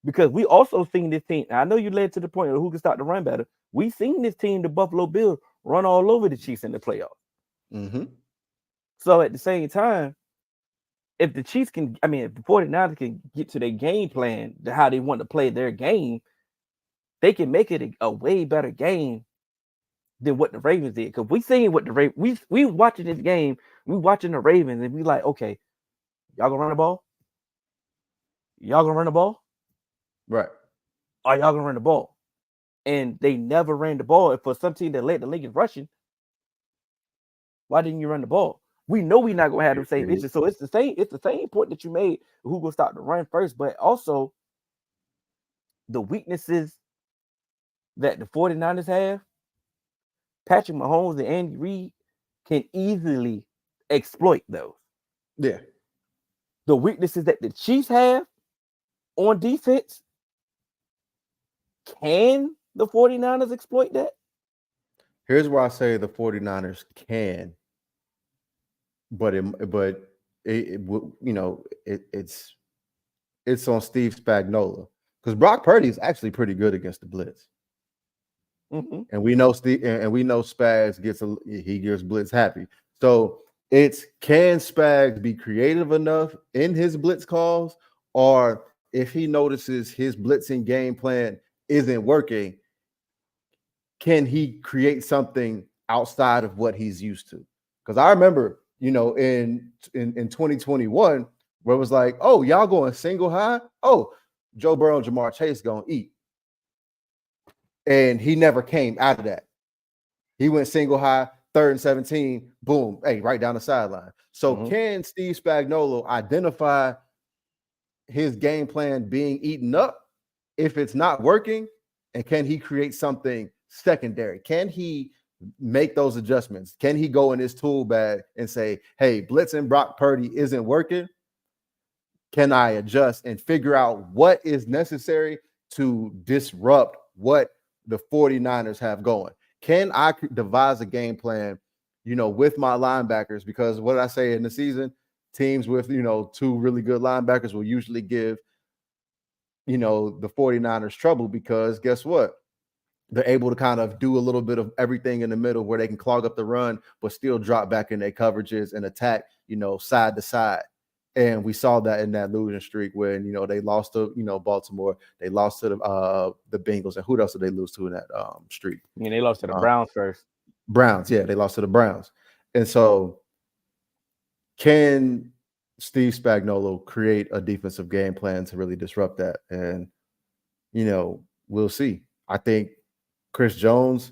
Because we also seen this team. I know you led to the point of who can start to run better. We seen this team, the Buffalo Bills, run all over the Chiefs in the playoffs. Mm-hmm. So at the same time, if the Chiefs if the 49ers can get to their game plan, to how they want to play their game, they can make it a way better game than what the Ravens did. Because we seen what the Ravens, we watching this game, we watching the Ravens, and we like, okay, y'all gonna run the ball? Y'all gonna run the ball? Right. Are y'all gonna run the ball? And they never ran the ball. And for some team that led the league in rushing, why didn't you run the ball? We know we're not gonna have the same issues. So it's the same point that you made. Who gonna start to run first, but also the weaknesses that the 49ers have, Patrick Mahomes and Andy Reid can easily exploit those. Yeah. The weaknesses that the Chiefs have on defense, can the 49ers exploit that? Here's why I say the 49ers can. But it's on Steve Spagnuolo, because Brock Purdy is actually pretty good against the blitz. Mm-hmm. And we know Spags gets blitz happy. So it's, can Spags be creative enough in his blitz calls, or if he notices his blitzing game plan isn't working, can he create something outside of what he's used to? Because I remember, in 2021, where it was like, oh, y'all going single high? Oh, Joe Burrow and Jamar Chase going to eat. And he never came out of that. He went single high, 3rd and 17, boom, hey, right down the sideline. So can Steve Spagnuolo identify his game plan being eaten up if it's not working? And can he create something secondary? Can he make those adjustments? Can he go in his tool bag and say, hey, blitzing Brock Purdy isn't working? Can I adjust and figure out what is necessary to disrupt what the 49ers have going? Can I devise a game plan, with my linebackers? Because what did I say in the season? Teams with, 2 really good linebackers will usually give, the 49ers trouble, because guess what? They're able to kind of do a little bit of everything in the middle where they can clog up the run, but still drop back in their coverages and attack, side to side. And we saw that in that losing streak when, they lost to, Baltimore. They lost to the Bengals. And who else did they lose to in that streak? I mean, they lost to the Browns first. Browns, yeah, they lost to the Browns. And so can Steve Spagnuolo create a defensive game plan to really disrupt that? And, we'll see. I think Chris Jones,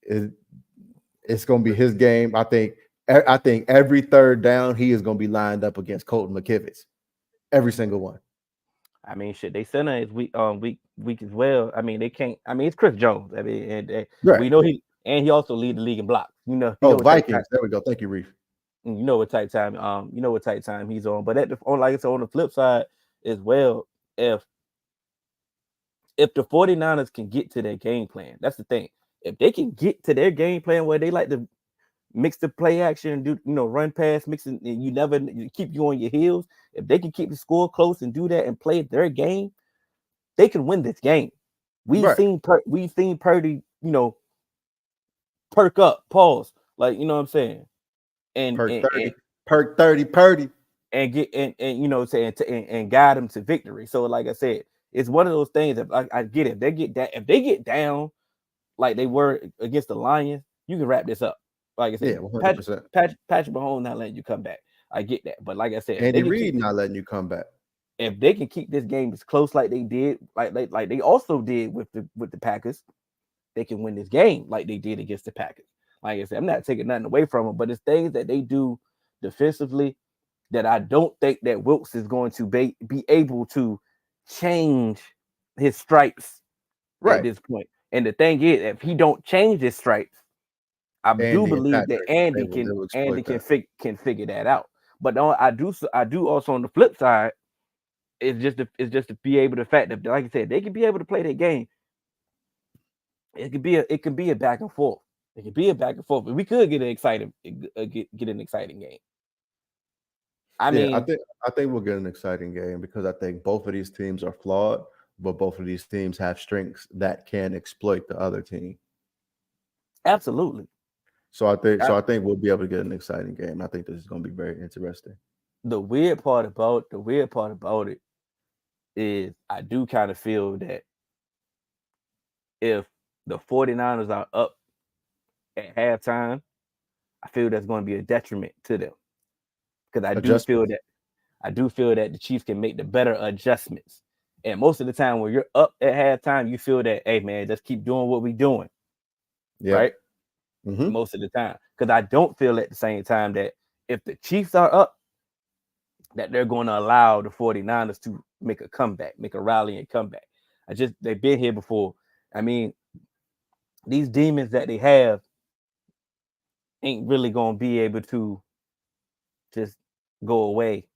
it's going to be his game. I think every 3rd down, he is going to be lined up against Colton McKivitz. Every single one. I mean, shit, they center is weak as well. I mean, they can't. I mean, it's Chris Jones. I mean, and right. We know he also lead the league in blocks. Vikings. There we go. Thank you, Reef. You know what type time. What type time he's on. But like I said, on the flip side as well, if the 49ers can get to their game plan, that's the thing. If they can get to their game plan where they like to mix the play action and do, run pass, mixing, and you keep you on your heels. If they can keep the score close and do that and play their game, they can win this game. We've seen Purdy, perk up, pause, like, you know what I'm saying, and perk 30, Purdy, and get and guide them to victory. So, like I said, it's one of those things that I get it. If they get down like they were against the Lions, you can wrap this up. Like I said, 100%. Patrick Mahomes not letting you come back. I get that, but like I said, Andy Reid not letting you come back. If they can keep this game as close like they did, like they also did with the Packers, they can win this game like they did against the Packers. Like I said, I'm not taking nothing away from them, but it's things that they do defensively that I don't think that Wilks is going to be able to change his stripes at this point. And the thing is, if he don't change his stripes, I do believe that Andy can figure that out. But I do also on the flip side, it's just to be able to fact that, like I said, they can be able to play their game. It could be a back and forth. It could be a back and forth, but we could get an exciting game. I think we'll get an exciting game because I think both of these teams are flawed, but both of these teams have strengths that can exploit the other team. Absolutely. So I think we'll be able to get an exciting game. I think this is going to be very interesting. The weird part about it is I do kind of feel that if the 49ers are up at halftime, I feel that's going to be a detriment to them. Because I do feel that the Chiefs can make the better adjustments. And most of the time when you're up at halftime, you feel that, hey man, let's keep doing what we're doing. Yeah. Right? Mm-hmm. Most of the time. Because I don't feel at the same time that if the Chiefs are up, that they're going to allow the 49ers to make a comeback, make a rallying comeback. They've been here before. I mean, these demons that they have ain't really going to be able to just go away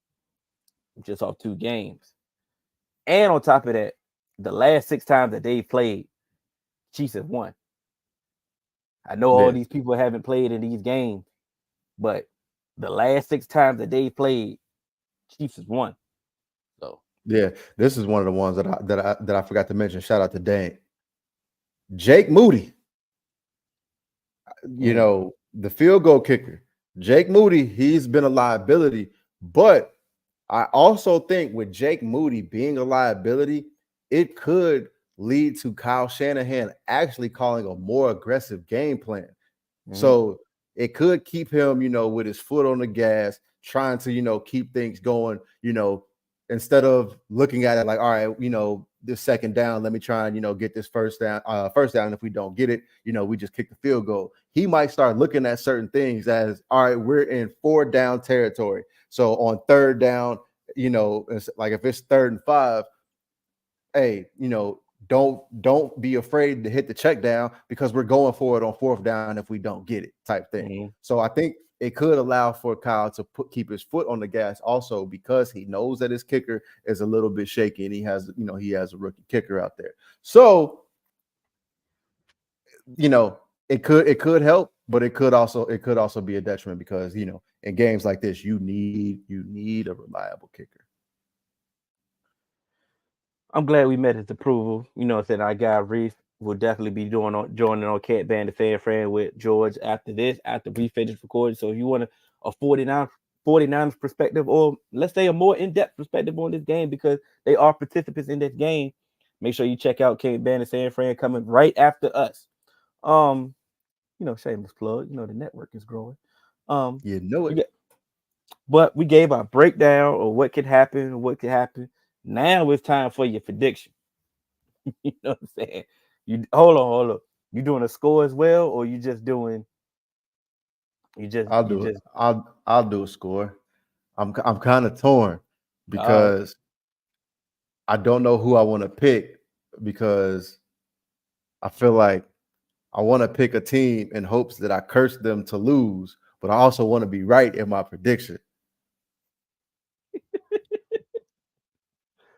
just off 2 games. And on top of that, the last 6 times that they played, Chiefs have won. I know all these people haven't played in these games, but the last 6 times that they played, Chiefs has won. So yeah, this is one of the ones that I forgot to mention. Shout out to Dane. Jake Moody. The field goal kicker. Jake Moody, he's been a liability, but I also think with Jake Moody being a liability, it could lead to Kyle Shanahan actually calling a more aggressive game plan. Mm-hmm. So it could keep him, with his foot on the gas, trying to, keep things going, instead of looking at it like, all right, this second down, let me try and, get this first down. And if we don't get it, we just kick the field goal. He might start looking at certain things as, all right, we're in 4 down territory. So on 3rd down, it's like if it's 3rd and 5, hey, don't be afraid to hit the check down because we're going for it on 4th down if we don't get it type thing. Mm-hmm. So I think it could allow for Kyle to keep his foot on the gas also because he knows that his kicker is a little bit shaky and he has a rookie kicker out there. So, it could help, but it could also be a detriment because, in games like this, you need a reliable kicker. I'm glad we met his approval. Said our guy Reese will definitely be joining on Can't Ban the Fan Friend with George after we finish recording. So if you want a 49ers perspective, or let's say a more in-depth perspective on this game because they are participants in this game, make sure you check out Can't Ban the Fan Friend coming right after us. Shameless plug. The network is growing. But we gave our breakdown of what could happen, Now it's time for your prediction. You know what I'm saying? You hold on. You doing a score as well, or you just doing? I'll do a score. I'm kind of torn because I don't know who I want to pick because I feel like I want to pick a team in hopes that I curse them to lose, but I also want to be right in my prediction.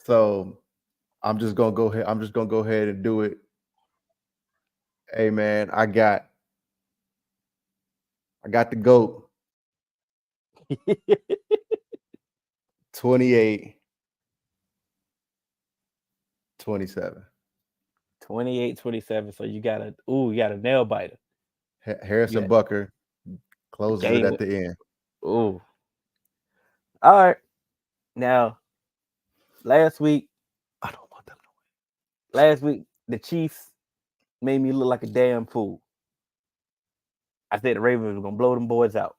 So I'm just gonna go ahead and do it. Hey man, I got the GOAT. 28-27. 28-27. So you got a nail biter. Harrison Butker closes it at the end. Ooh. All right. Now, last week, I don't want them to win. Last week, the Chiefs made me look like a damn fool. I said the Ravens were gonna blow them boys out.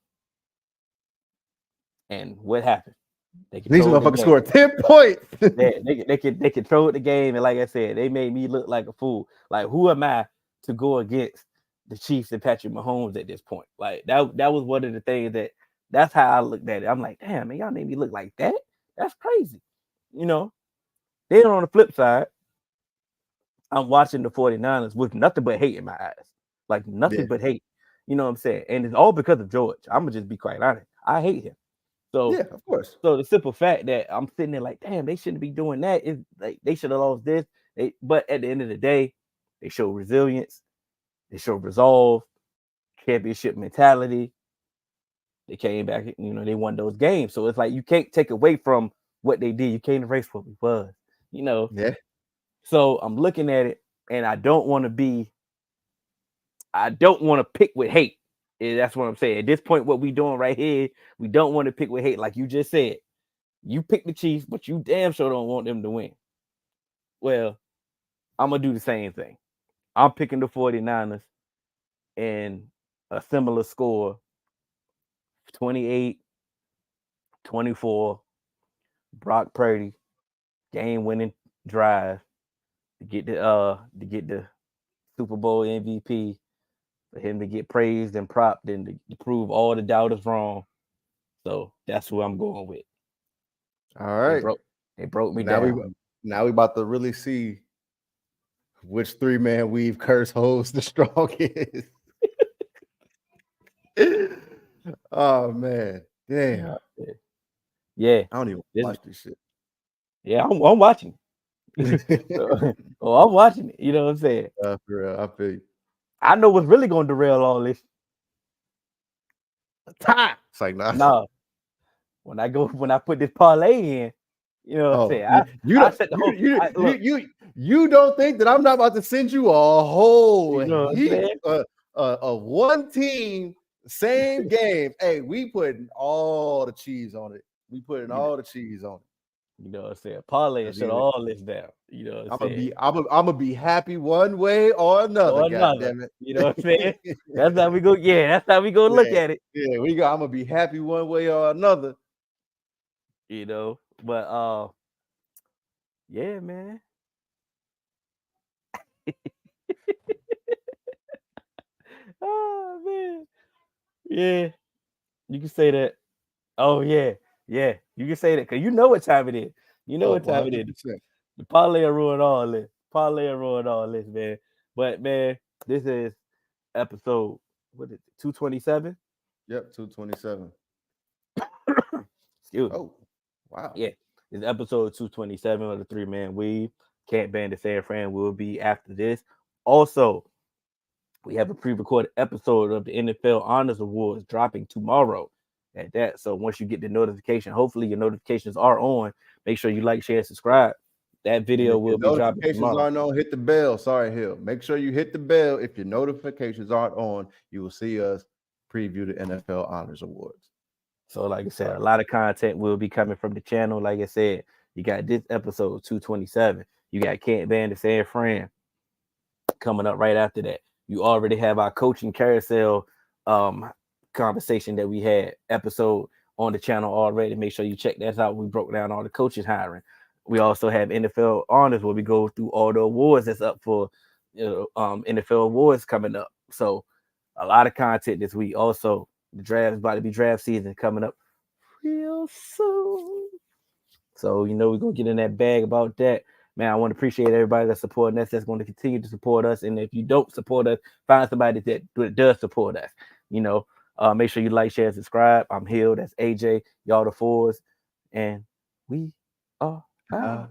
And what happened? These motherfuckers scored 10 points. they controlled the game, and like I said, they made me look like a fool. Like, who am I to go against the Chiefs and Patrick Mahomes at this point? Like that was one of the things that's how I looked at it. I'm like, damn, man, y'all made me look like that. That's crazy. Then on the flip side, I'm watching the 49ers with nothing but hate in my eyes. Like nothing but hate. You know what I'm saying? And it's all because of George. I'm gonna just be quite honest. I hate him. So yeah, of course. So the simple fact that I'm sitting there like, damn, they shouldn't be doing that. Is like they should have lost this. But at the end of the day, they show resilience, they show resolve, championship mentality. They came back, they won those games. So it's like you can't take away from what they did. You can't erase what we was, Yeah. So I'm looking at it, and I don't want to pick with hate. That's what I'm saying. At this point, what we doing right here, we don't want to pick with hate. Like you just said, you pick the Chiefs, but you damn sure don't want them to win. Well, I'm going to do the same thing. I'm picking the 49ers in a similar score, 28-24, Brock Purdy, game-winning drive to get the Super Bowl MVP, for him to get praised and propped and to prove all the doubters wrong. So that's who I'm going with. All right. They broke me down. Now we about to really see which 3-man weave curse holds the strongest. Oh man. Damn. Yeah. I don't even watch this shit. Yeah, I'm watching. I'm watching it. You know what I'm saying? For real, I feel you. I know what's really gonna derail all this. Time. It's like nah. When I put this parlay in, you know what I'm saying? You don't think that I'm not about to send you a whole a one team same game? Hey, we putting all the cheese on it. We putting all the cheese on it. You know what I'm saying? Parlay and shut all this down. You know what I'm saying? I'm gonna be happy one way or another. Or God another. damn it. You know what I'm saying? That's how we go. Yeah, that's how we go look at it. Yeah, I'm gonna be happy one way or another. You know, but yeah, man. Oh man. Yeah. You can say that. Oh yeah. Yeah. You can say that because you know what time it is. You know what time it is. 100%. The parlay will ruin all this. Parlay will ruin all this, man. But man, this is episode, what is it, 227? Yep, 227. Excuse me. Oh, wow. Yeah, it's episode 227 of the 3-Man Weave. Can't Ban the San Fran will be after this. Also, we have a pre-recorded episode of the NFL Honors Awards dropping tomorrow at that. So once you get the notification, hopefully your notifications are on. Make sure you like, share, and subscribe. That video will be dropping notifications tomorrow. aren't on, hit the bell. Sorry, Hill. Make sure you hit the bell. If your notifications aren't on, you will see us preview the NFL Honors Awards. So, like I said, a lot of content will be coming from the channel. Like I said, you got this episode 227. You got Can't Ban the San Fran coming up right after that. You already have our coaching carousel conversation that we had episode on the channel already. Make sure you check that out. We broke down all the coaches hiring. We also have NFL Honors where we go through all the awards that's up for NFL awards coming up. So a lot of content this week. Also, the draft is about to be draft season coming up real soon. So, you know, we're going to get in that bag about that. Man, I want to appreciate everybody that's supporting us, that's going to continue to support us. And if you don't support us, find somebody that does support us. You know, make sure you like, share, and subscribe. I'm Hill. That's AJ. Y'all the fours. And we are out.